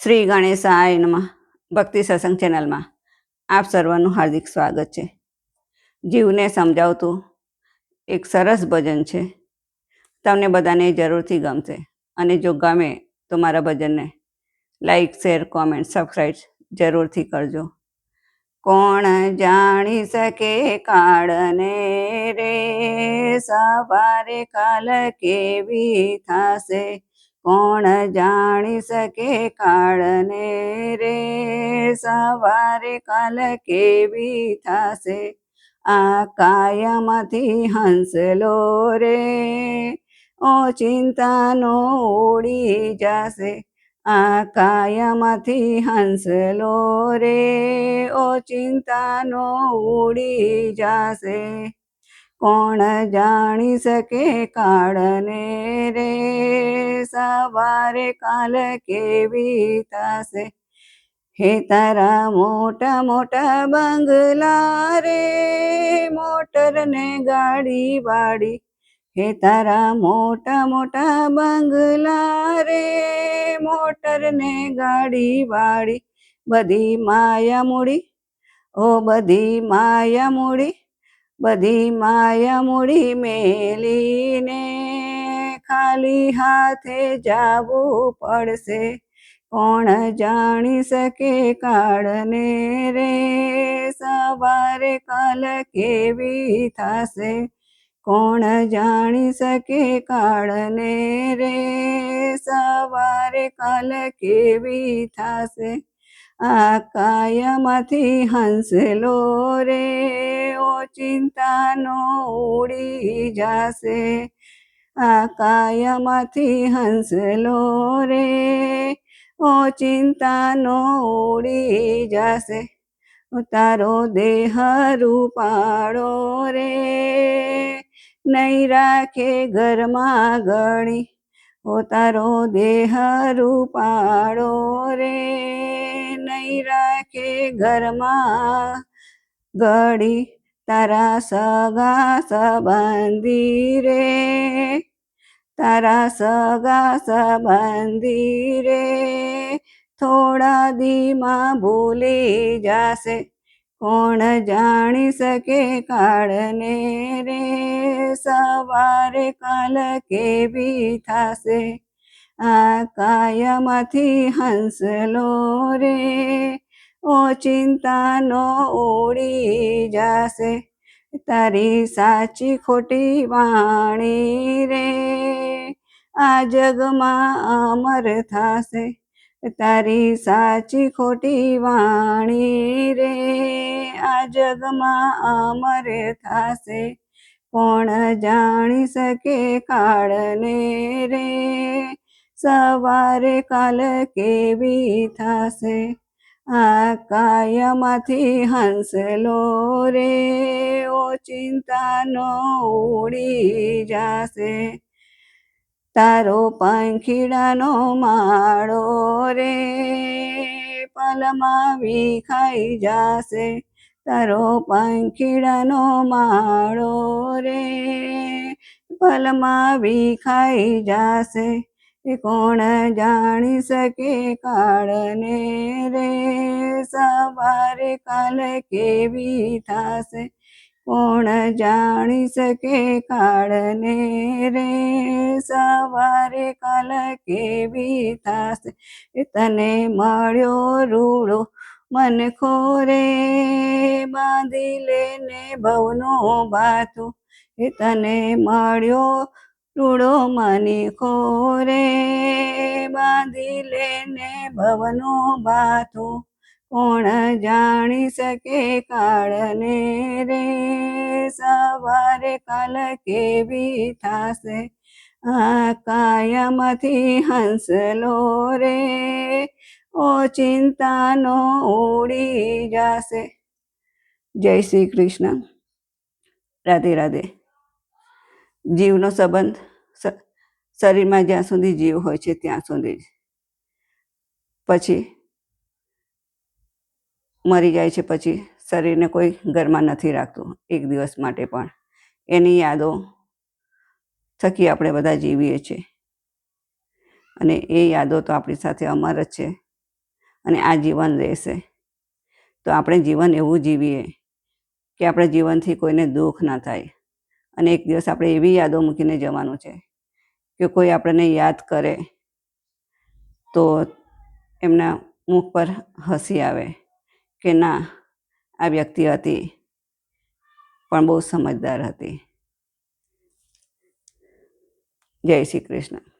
શ્રી ગણેશાય નમઃ. ભક્તિ સત્સંગ ચેનલમાં આપ સર્વનું હાર્દિક સ્વાગત છે. જીવને સમજાવતું એક સરસ ભજન છે. તમને બધાને જરૂરથી ગમશે અને જો ગમે તો મારા ભજનને લાઈક, શેર, કોમેન્ટ, સબસ્ક્રાઈબ જરૂરથી કરજો. કોણ જાણી શકે કાળને રે, સવારે કાલ કેવી થાશે. કોણ જાણી શકે કાળને રે, સવારે કાલ કેવી થાશે. આ કાયામાંથી હંસલો રે, ચિંતાનો ઉડી જાશે. આ કાયામાંથી હંસલો રે, ચિંતાનો ઉડી જાશે. કોણ જાણી શકે કાળને રે, સવારે કાલ કેવી થાશે. હે તારા મોટા મોટા બંગલા રે, મોટર ને ગાડી વાળી. હે તારા મોટા મોટા બંગલા રે, મોટર ને ગાડી વાળી. બધી માયા મૂડી, બધી માયા મૂડી, બધી માયા મૂડી મેલીને ખાલી હાથે જાવું પડશે. કોણ જાણી શકે કાળને રે, સવારે કાલ કેવી થાશે. કોણ જાણી શકે કાળને રે, સવારે કાલ કેવી થાશે. આ કાયામાંથી હંસલો રે, ચિંતાનો ઉડી જાશે. આ કાયામાંથી હંસલો રે, ચિંતાનો ઉડી જાશે. તારો દેહ રૂપાળો રે, નહીં રાખે ઘરમાં ગણી. તારો દેહ રૂપાળો રે, નહીં રાખે ઘરમાં ગળી. તારા સગા સંબંધી રે, તારા સગા સંબંધી રે, થોડા દીમાં ભૂલી જાશે. કોણ જાણી શકે કાળને રે, સવારે કાલ કેવી થાશે. આ કાયામાંથી હંસલો રે, ચિંતાનો ઉડી જાશે. તારી સાચી ખોટી વાણી રે, આ જગમાં અમર થાશે. તારી સાચી ખોટી વાણી રે, આ જગમાં અમર થાશે. કોણ જાણી શકે કાળને રે, સવારે કાલ કેવી થાશે. આ કાયામાંથી હંસલો રે, ચિંતાનો ઉડી જાશે. તારો પંખીડાનો માળો રે, પલમાં વિખાઈ જાશે. તારો પંખીડાનો માળો રે, પલમાં વિખાઈ જાશે. કોણ જાણી શકે કાળને રે, સવારે કાલ કેવી થાશે. કોણ જાણી શકે કાળને રે, સવારે કાલ કેવી થાશે. તને મળ્યો રૂડો મનખો રે, બાંધી લેને ભવનો બાથું. તને મળ્યો રૂડો મનખો રે, બાંધી લેને ભવનો બાથું. કોણ જાણી શકે કાળને રે, સવારે કાલ કેવી થાશે. આ કાયામાંથી હંસલો રે, ચિંતાનો ઉડી જાશે. જય શ્રી કૃષ્ણ. રાધે રાધે. જીવનો સંબંધ શરીરમાં જ્યાં સુધી જીવ હોય છે ત્યાં સુધી જ, પછી મરી જાય છે. પછી શરીરને કોઈ ઘરમાં નથી રાખતું એક દિવસ માટે પણ. એની યાદો થકી આપણે બધા જીવીએ છીએ અને એ યાદો તો આપણી સાથે અમર જ છે. અને આ જીવન રહેશે. તો આપણે જીવન એવું જીવીએ કે આપણે જીવનથી કોઈને દુઃખ ના થાય. અને એક દિવસ આપણે એવી યાદો મૂકીને જવાનું છે કે કોઈ આપણને યાદ કરે તો એમના મુખ પર હસી આવે કે ના, આ વ્યક્તિ હતી પણ બહુ સમજદાર હતી. જય શ્રી કૃષ્ણ.